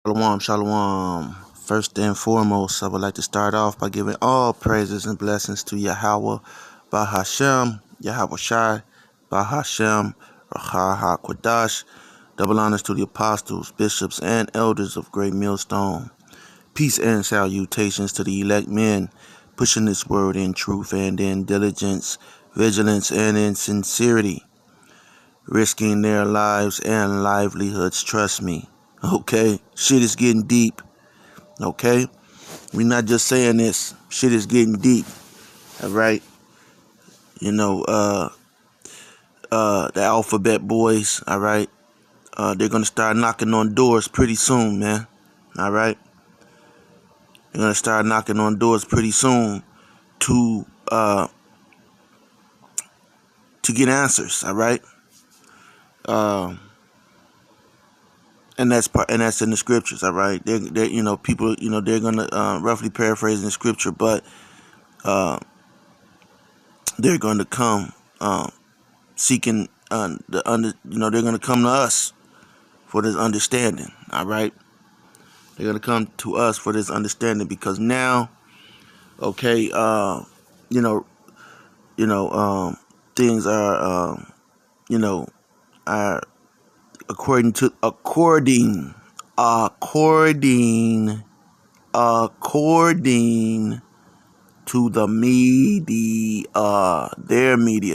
Shalom, shalom. First and foremost, I would like to start off by giving all praises and blessings to Yahweh, Bahashem, Yahweh Shai, Bahashem, Racha HaKodash. Double honors to the apostles, bishops, and elders of Great Millstone. Peace and salutations to the elect men, pushing this word in truth and in diligence, vigilance, and in sincerity, risking their lives and livelihoods, trust me. Okay, shit is getting deep. Okay, we're not just saying this. Shit is getting deep. All right, the alphabet boys. All right, they're gonna start knocking on doors pretty soon, man. All right, they're gonna start knocking on doors pretty soon to get answers. All right, and that's in the scriptures. All right, they're people they're gonna roughly paraphrase in the scripture, but they're going to come seeking they're going to come to us for this understanding. All right, they're going to come to us for this understanding because now, okay, things are are according to the media,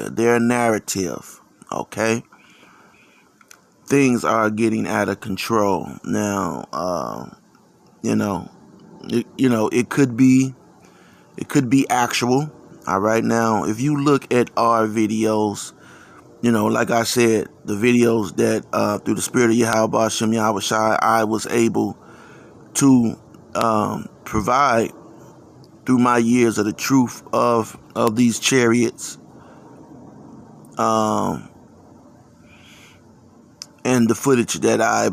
their narrative. Okay, things are getting out of control now. It could be actual. All right, now if you look at our videos, like I said, the videos that through the spirit of Yahweh Shem Yahweh Shai, I was able to provide through my years of the truth of these chariots, and the footage that I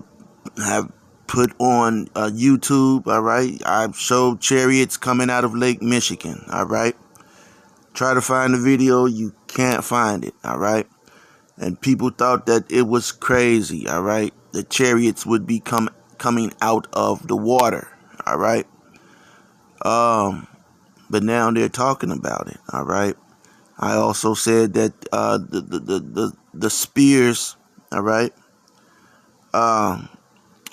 have put on YouTube. All right, I've showed chariots coming out of Lake Michigan. All right, try to find the video, you can't find it. All right, and people thought that it was crazy. All right, the chariots would be coming out of the water. All right, but now they're talking about it. All right. I also said that the spears, all right,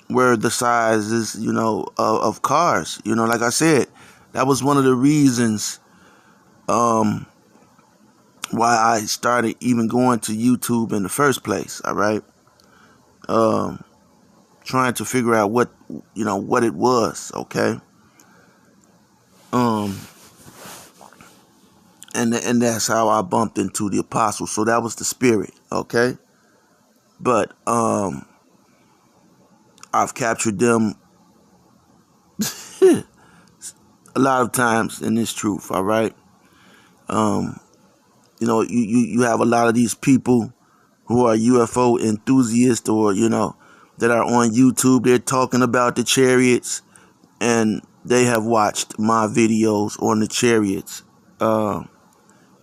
were the sizes, of cars. Like I said, that was one of the reasons why I started even going to YouTube in the first place. All right, trying to figure out what it was. Okay. And that's how I bumped into the apostles. So that was the spirit, okay? But I've captured them a lot of times in this truth, all right? You have a lot of these people who are UFO enthusiasts or, that are on YouTube. They're talking about the chariots, and they have watched my videos on the chariots.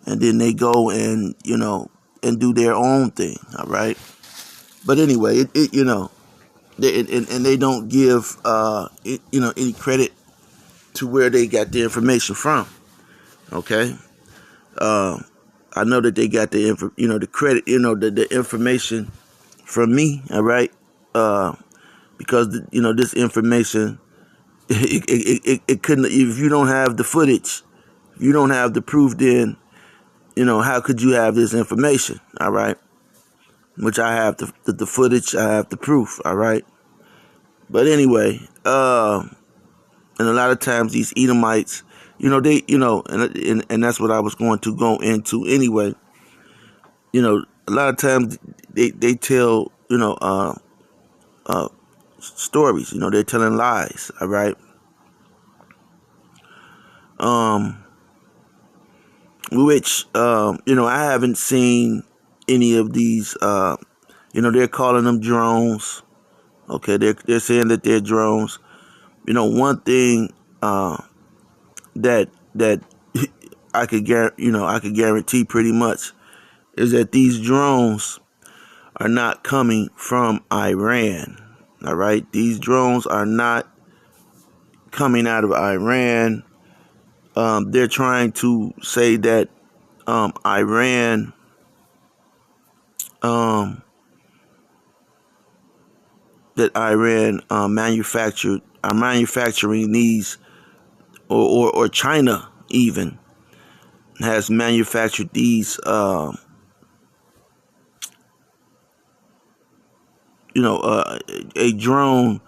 And then they go and and do their own thing. All right. But anyway, they don't give any credit to where they got the information from. Okay. I know that they got the the credit, the information from me. All right. Because this information, it couldn't, if you don't have the footage, if you don't have the proof, then how could you have this information? All right. Which I have the footage, I have the proof. All right. But anyway, and a lot of times these Edomites, they, and that's what I was going to go into anyway. A lot of times they tell, stories, they're telling lies. All right. Which, I haven't seen any of these, they're calling them drones. Okay, they're saying that they're drones. One thing that I could guarantee pretty much is that these drones are not coming from Iran. All right, these drones are not coming out of Iran. They're trying to say that Iran are manufacturing these, or China even has manufactured these, a drone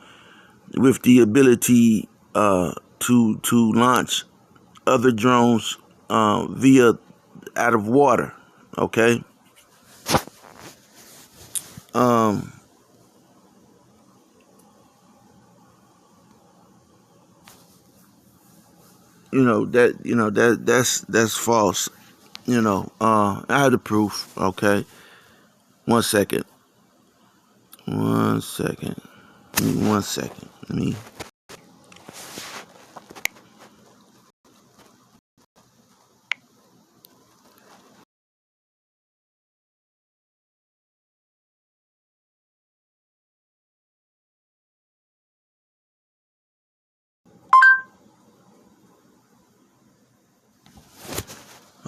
with the ability to launch other drones via out of water. Okay. That's false. I have the proof. Okay. 1 second. 1 second. Give me 1 second. Let me.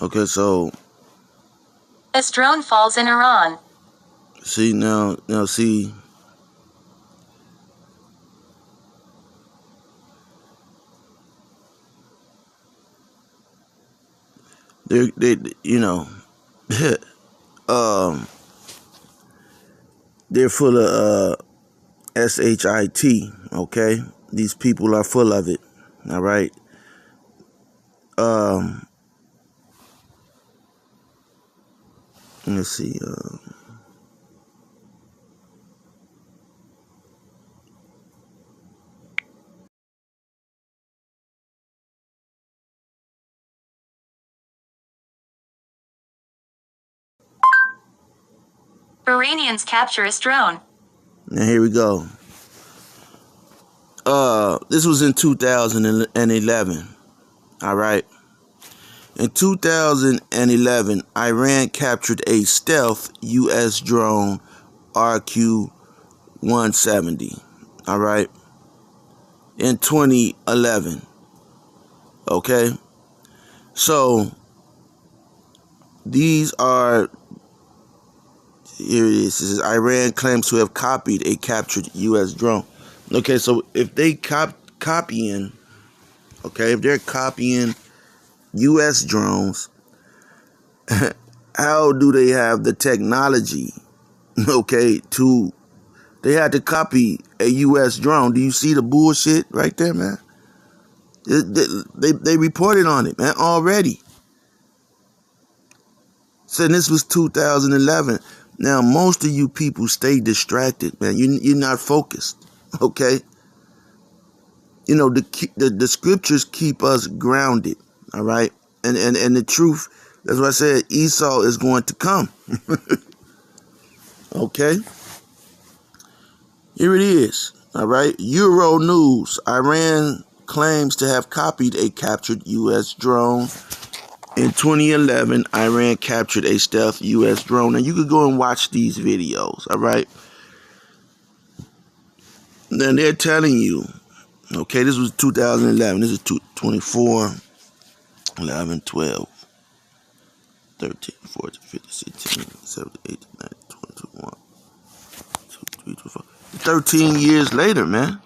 Okay, so this drone falls in Iran. See now see. They they're full of shit. Okay, these people are full of it. All right. Let's see. Iranians capture a drone. Now here we go. This was in 2011. All right. In 2011, Iran captured a stealth U.S. drone RQ-170. All right. In 2011. Okay. So these are, here it is. It says Iran claims to have copied a captured U.S. drone. Okay, so if they copying, okay, if they're copying U.S. drones, how do they have the technology, okay, they had to copy a U.S. drone. Do you see the bullshit right there, man? They reported on it, man, already. So this was 2011. Now, most of you people stay distracted, man. You're not focused, okay? The scriptures keep us grounded, all right? And the truth, that's why I said Esau is going to come, okay? Here it is, all right? Euro News. Iran claims to have copied a captured U.S. drone. In 2011, Iran captured a stealth U.S. drone. And you could go and watch these videos, all right? Then they're telling you, okay, this was 2011. This is 24, 11, 12, 13, 14, 15, 16, 17, 18, 19, 20, 21, 22, 23, 24. 13 years later, man.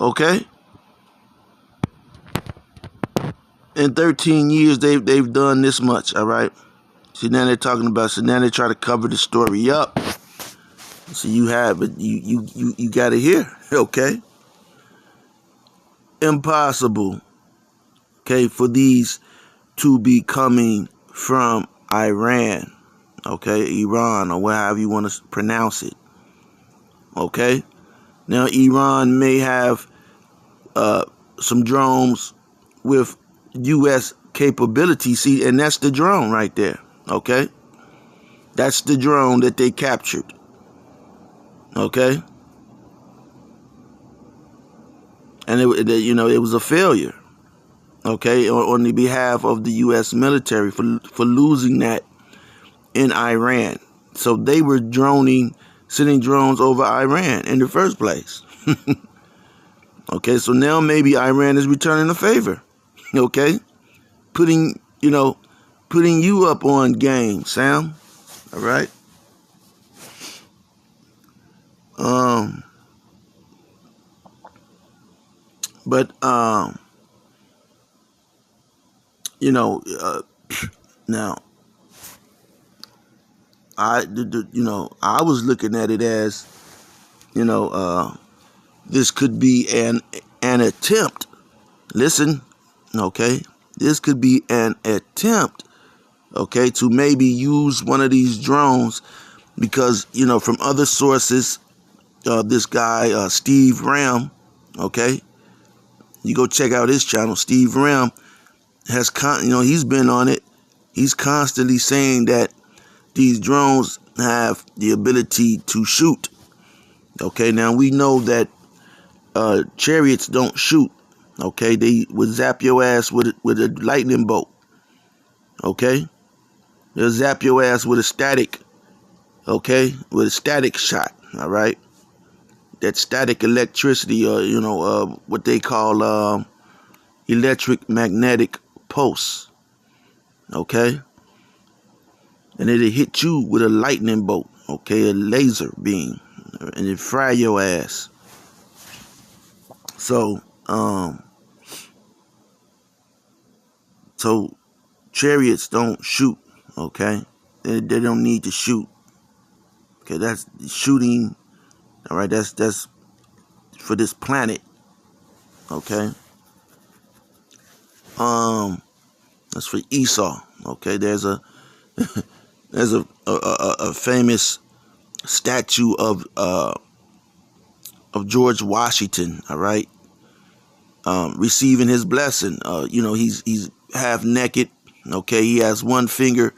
Okay? In 13 years, they've done this much, all right? See, now they're talking about, so now they try to cover the story up. So you have it, you got to hear, okay? Impossible, okay, for these to be coming from Iran, okay, Iran, or however you want to pronounce it, okay? Now, Iran may have some drones with U.S. capability, see, and that's the drone right there, okay? That's the drone that they captured, okay? And it was a failure, okay, on the behalf of the U.S. military for losing that in Iran. So they were droning sending drones over Iran in the first place. Okay, so now maybe Iran is returning the favor. Okay, putting you up on game, Sam. All right. Um, but you know, now I was looking at it as, this could be an attempt. Listen, okay, this could be an attempt, okay, to maybe use one of these drones because from other sources, this guy Steve Ram, okay, you go check out his channel. Steve Ram has he's been on it. He's constantly saying that these drones have the ability to shoot. Okay, now we know that chariots don't shoot. Okay, they would zap your ass with a lightning bolt. Okay, they'll zap your ass with a static. Okay, with a static shot. All right, that static electricity, or what they call electric magnetic pulse. Okay, and it'll hit you with a lightning bolt. Okay, a laser beam, and it fry your ass. So, so chariots don't shoot. Okay, they don't need to shoot. Okay, that's shooting. All right, that's for this planet. Okay, that's for Esau. Okay, there's a there's a famous statue of George Washington. All right, receiving his blessing. He's half naked. Okay, he has one finger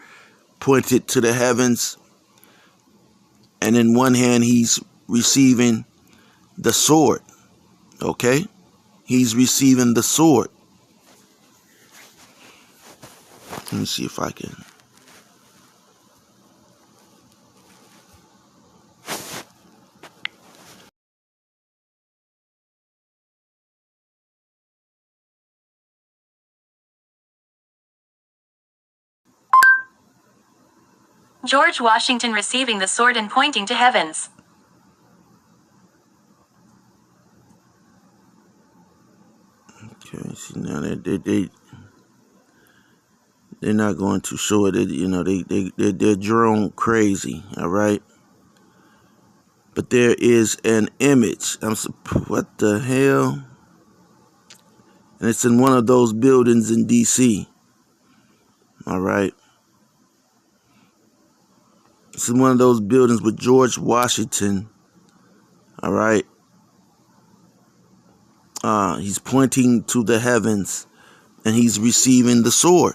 pointed to the heavens, and in one hand he's receiving the sword. Okay, he's receiving the sword. Let me see if I can. George Washington receiving the sword and pointing to heavens. Okay, see now they're not going to show it. They're drone crazy. All right, but there is an image. What the hell? And it's in one of those buildings in D.C. All right, it's in one of those buildings with George Washington. All right, he's pointing to the heavens, and he's receiving the sword.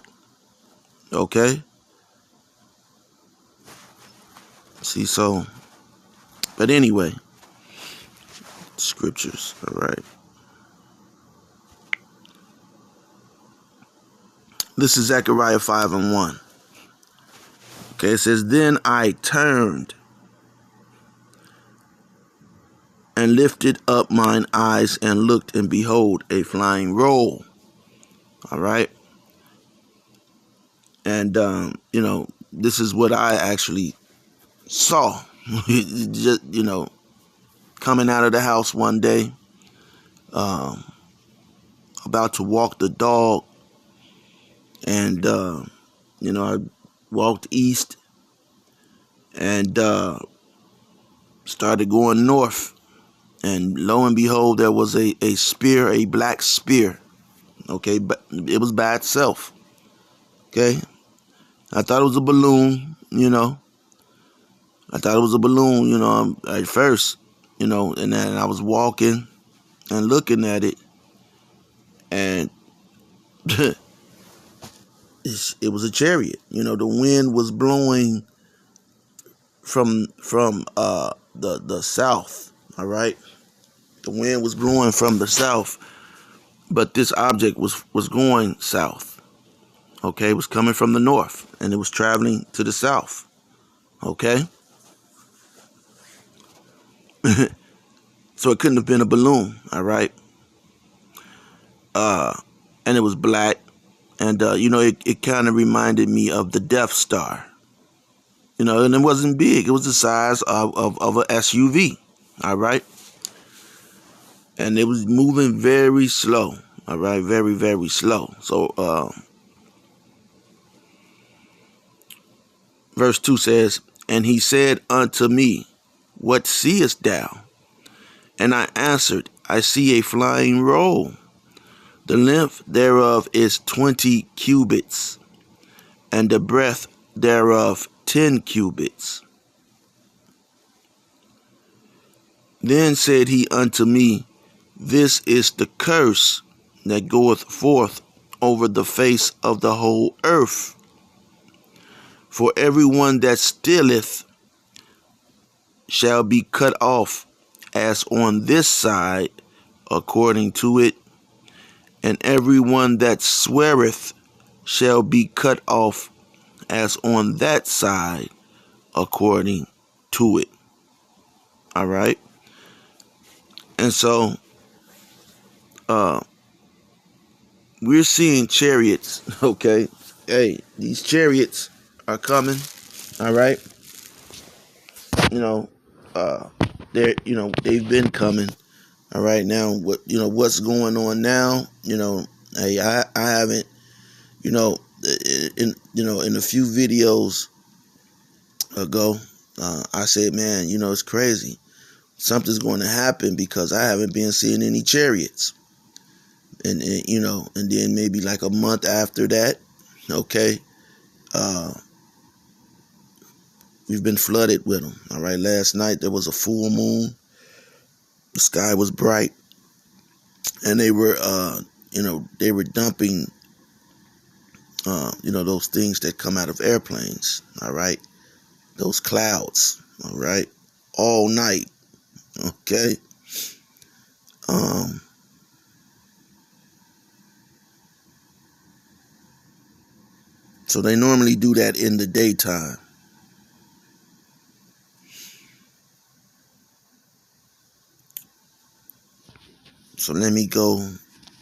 Okay, see, so, but anyway, scriptures. All right. This is Zechariah 5:1. Okay, it says, Then I turned and lifted up mine eyes and looked, and behold, a flying roll. All right. And, this is what I actually saw. Just, coming out of the house one day, about to walk the dog. And, I walked east and started going north. And lo and behold, there was a spear, a black spear. Okay, but it was by itself. Okay, I thought it was a balloon. I thought it was a balloon. At first, and then I was walking and looking at it, and it was a chariot. The wind was blowing from the south. All right, the wind was blowing from the south, but this object was going south. Okay, it was coming from the north, and it was traveling to the south. Okay, So it couldn't have been a balloon, all right? And it was black. And, it kind of reminded me of the Death Star. And it wasn't big. It was the size of an SUV, all right? And it was moving very slow, all right? Very, very slow. So, verse 2 says, "And he said unto me, What seest thou? And I answered, I see a flying roll. The length thereof is 20 cubits, and the breadth thereof 10 cubits. Then said he unto me, This is the curse that goeth forth over the face of the whole earth. For every one that stealeth shall be cut off as on this side according to it, and every one that sweareth shall be cut off as on that side according to it." All right. And so we're seeing chariots. Okay. Hey, these chariots are coming. All right. You know, they've been coming. All right. Now, what's going on now? Hey, I haven't, in a few videos ago, I said, man, it's crazy. Something's going to happen because I haven't been seeing any chariots. And and then maybe like a month after that, okay, we've been flooded with them. All right, last night there was a full moon. The sky was bright, and they were, dumping, those things that come out of airplanes. All right, those clouds. All right, all night. Okay. So they normally do that in the daytime. So let me go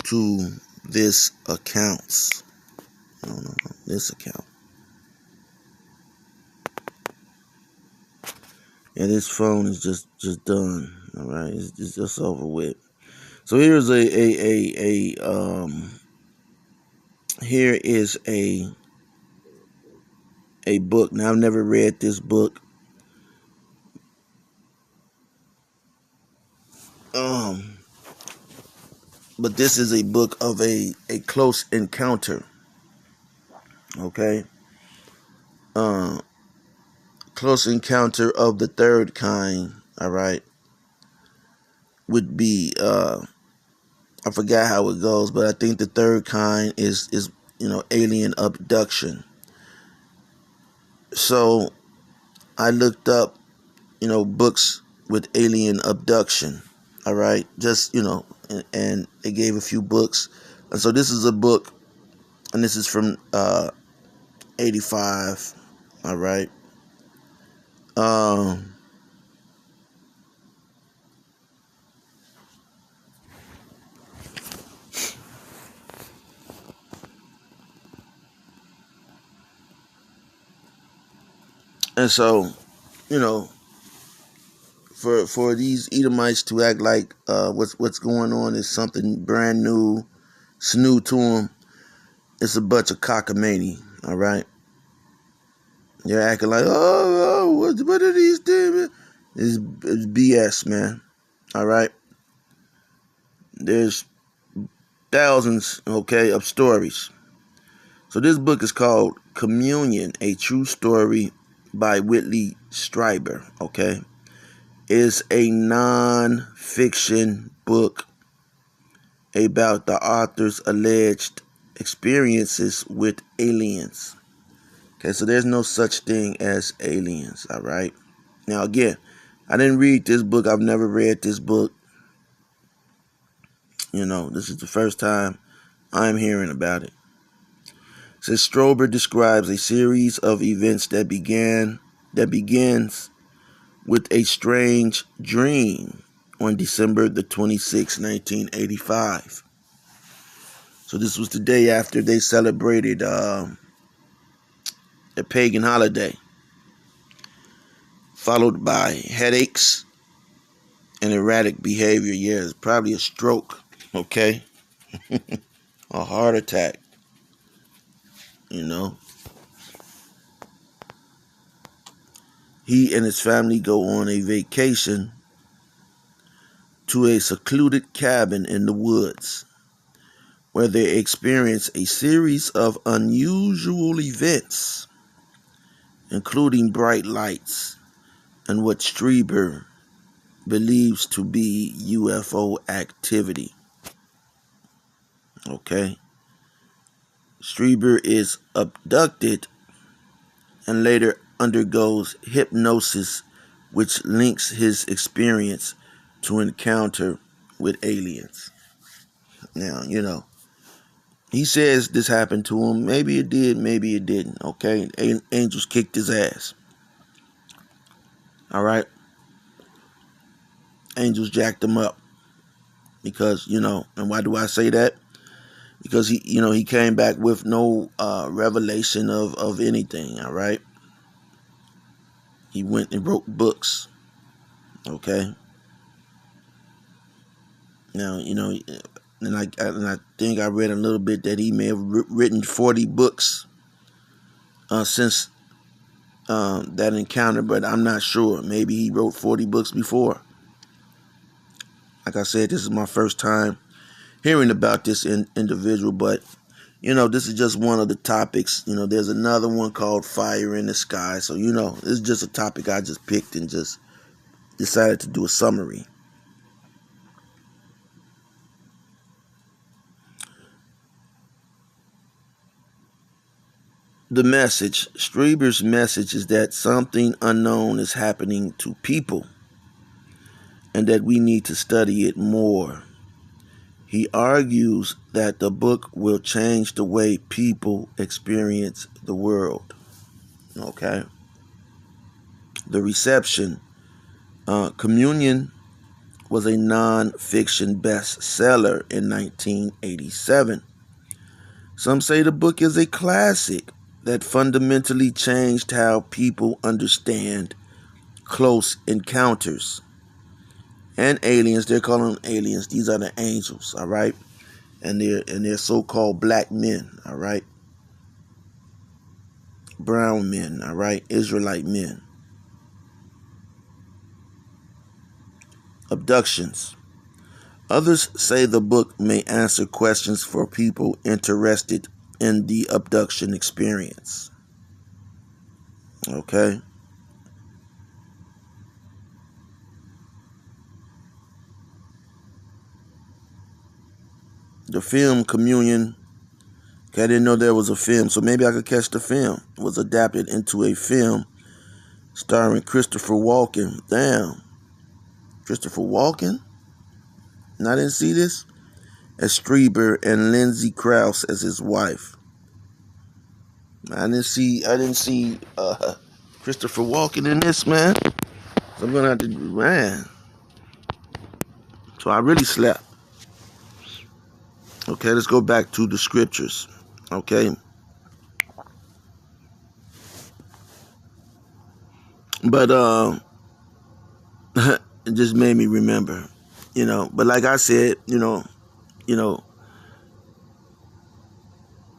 to this account. No, this account. Yeah, this phone is just done. All right, it's just over with. So here's here is a book. Now I've never read this book. But this is a book of a close encounter. Okay. Close encounter of the third kind. All right. Would be I forgot how it goes, but I think the third kind is alien abduction. So I looked up books with alien abduction. All right, just and they gave a few books, and so this is a book, and this is from 85. All right. And so, for these Edomites to act like what's going on is something brand new, it's new to them. It's a bunch of cockamamie. All right. They're acting like, what are these things? It's BS, man. All right. There's thousands, okay, of stories. So this book is called Communion, A True Story by Whitley Strieber, okay? It's a non-fiction book about the author's alleged experiences with aliens. Okay, so there's no such thing as aliens, all right? Now, again, I didn't read this book. I've never read this book. This is the first time I'm hearing about it. It says Strober describes a series of events that begins with a strange dream on December the 26th, 1985. So this was the day after they celebrated a pagan holiday, followed by headaches and erratic behavior. Yeah, it's probably a stroke, okay? A heart attack, you know. He and his family go on a vacation to a secluded cabin in the woods, where they experience a series of unusual events, including bright lights and what Strieber believes to be UFO activity. Okay? Strieber is abducted and later undergoes hypnosis, which links his experience to encounter with aliens. Now, he says this happened to him. Maybe it did, maybe it didn't. Okay? Angels kicked his ass. All right? Angels jacked him up. Because, and why do I say that? Because he came back with no revelation of anything, all right? He went and wrote books, okay? Now, and I think I read a little bit that he may have written 40 books since that encounter, but I'm not sure. Maybe he wrote 40 books before. Like I said, this is my first time hearing about this individual, but this is just one of the topics. There's another one called Fire in the Sky. So, this is just a topic I just picked and just decided to do a summary. The message, Strieber's message, is that something unknown is happening to people and that we need to study it more. He argues that the book will change the way people experience the world. Okay? The reception. Communion was a non-fiction bestseller in 1987. Some say the book is a classic that fundamentally changed how people understand close encounters and aliens. They're calling them aliens. These are the angels, all right? And they're so-called black men, all right? Brown men, all right? Israelite men. Abductions. Others say the book may answer questions for people interested in the abduction experience. Okay? The film Communion, okay, I didn't know there was a film, so maybe I could catch the film. It was adapted into a film starring Christopher Walken. Damn. Christopher Walken? And I didn't see this? As Strieber and Lindsay Krause as his wife. I didn't see Christopher Walken in this, man. So I'm gonna have to, man. So I really slept. Okay, let's go back to the scriptures. Okay. But it just made me remember, But like I said,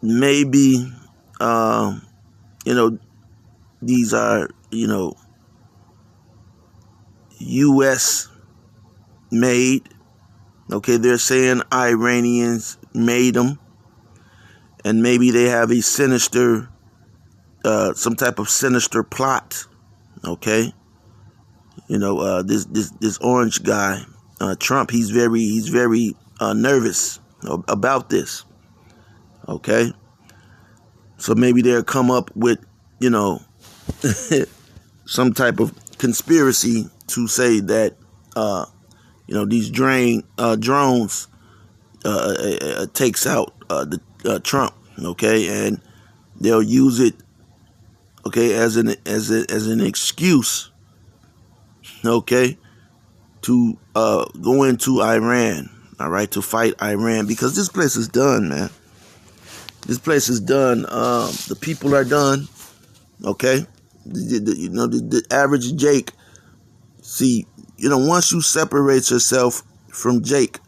maybe these are, US made. Okay, they're saying Iranians made them. And maybe they have a sinister, some type of sinister plot. Okay. This orange guy, Trump, he's very nervous about this. Okay. So maybe they'll come up with, some type of conspiracy to say that, these drones takes out the Trump, okay, and they'll use it, okay, as an excuse okay, to go into Iran, all right, to fight Iran, because this place is done, man. This place is done. The people are done, okay. The average Jake, see, once you separate yourself from Jake,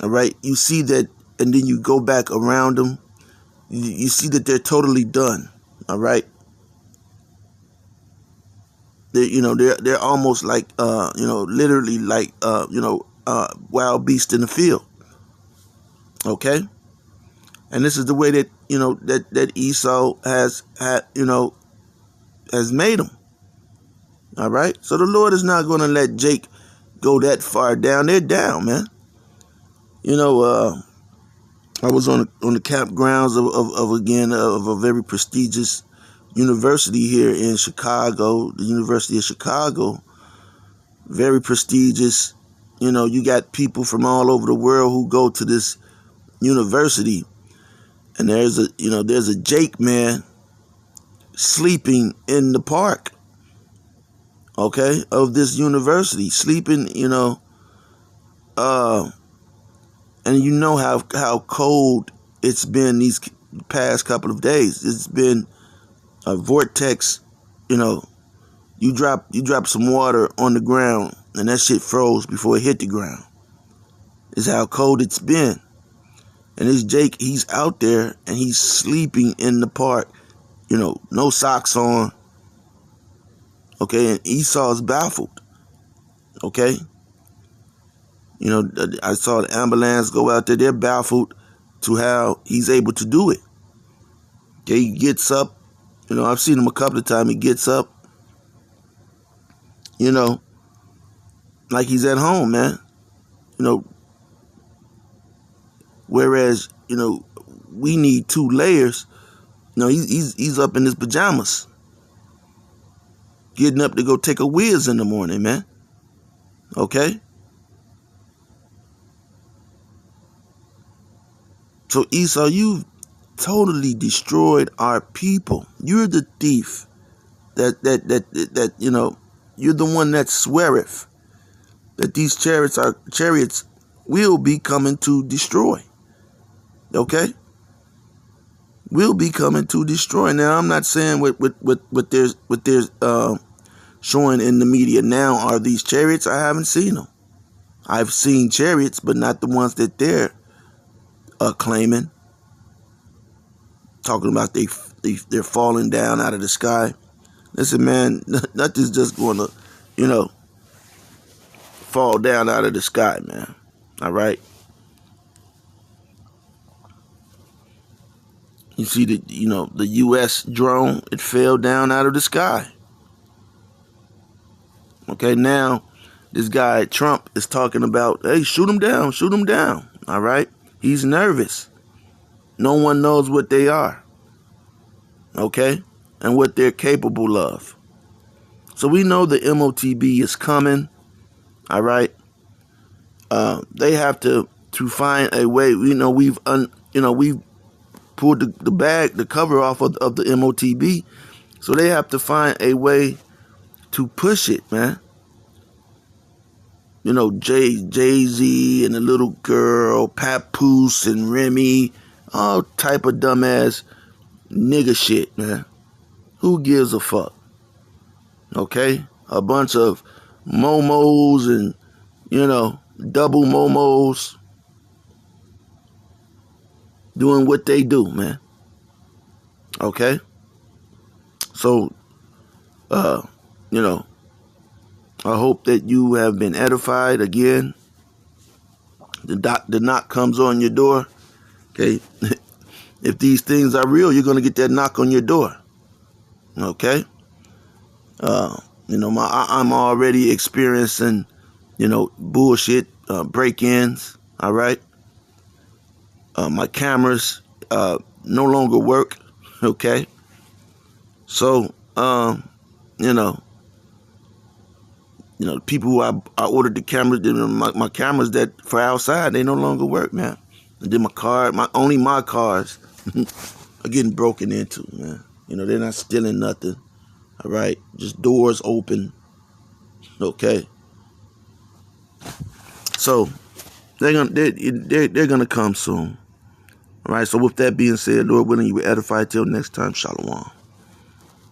all right, you see that, and then you go back around them, you see that they're totally done, all right. They're almost like literally like wild beast in the field, okay. And this is the way that that Esau has made them, all right. So the Lord is not going to let Jake go that far down. They're down, man. I was on the campgrounds of a very prestigious university here in Chicago, the University of Chicago. Very prestigious. You got people from all over the world who go to this university, and there's a Jake man sleeping in the park, okay, of this university, sleeping, and how cold it's been these past couple of days. It's been a vortex. You drop some water on the ground and that shit froze before it hit the ground. Is how cold it's been. And this Jake, he's out there and he's sleeping in the park, no socks on. Okay, and Esau's baffled. Okay. I saw the ambulance go out there. They're baffled to how he's able to do it. Okay, he gets up. I've seen him a couple of times. He gets up, like he's at home, man. Whereas, we need 2 layers. He's up in his pajamas, getting up to go take a whiz in the morning, man. Okay? So Esau, you've totally destroyed our people. You're the thief that you're the one that sweareth that these chariots will be coming to destroy. Okay? Will be coming to destroy. Now, I'm not saying what there's showing in the media now are these chariots. I haven't seen them. I've seen chariots, but not the ones that they're claiming. Talking about they're falling down out of the sky. Listen, man, nothing's just going to, fall down out of the sky, man. All right? You see the U.S. drone, it fell down out of the sky. Okay, now this guy, Trump, is talking about, hey, shoot him down, shoot him down. All right? He's nervous. No one knows what they are. Okay? And what they're capable of. So we know the MOTB is coming. All right? They have to find a way. We've pulled the cover off of the MOTB. So they have to find a way to push it, man. Jay-Z and the little girl, Papoose and Remy, all type of dumbass nigga shit, man. Who gives a fuck? Okay? A bunch of momos and, double momos doing what they do, man. Okay? So, I hope that you have been edified again. The knock comes on your door. Okay? If these things are real, you're going to get that knock on your door. Okay? I'm already experiencing, bullshit, break-ins. All right? My cameras no longer work. Okay? So, the people who I ordered the cameras, my cameras that for outside, they no longer work, man. And then my cars are getting broken into, man. They're not stealing nothing. All right, just doors open. Okay, so they're gonna come soon. All right. So with that being said, Lord willing, you will edify till next time. Shalom.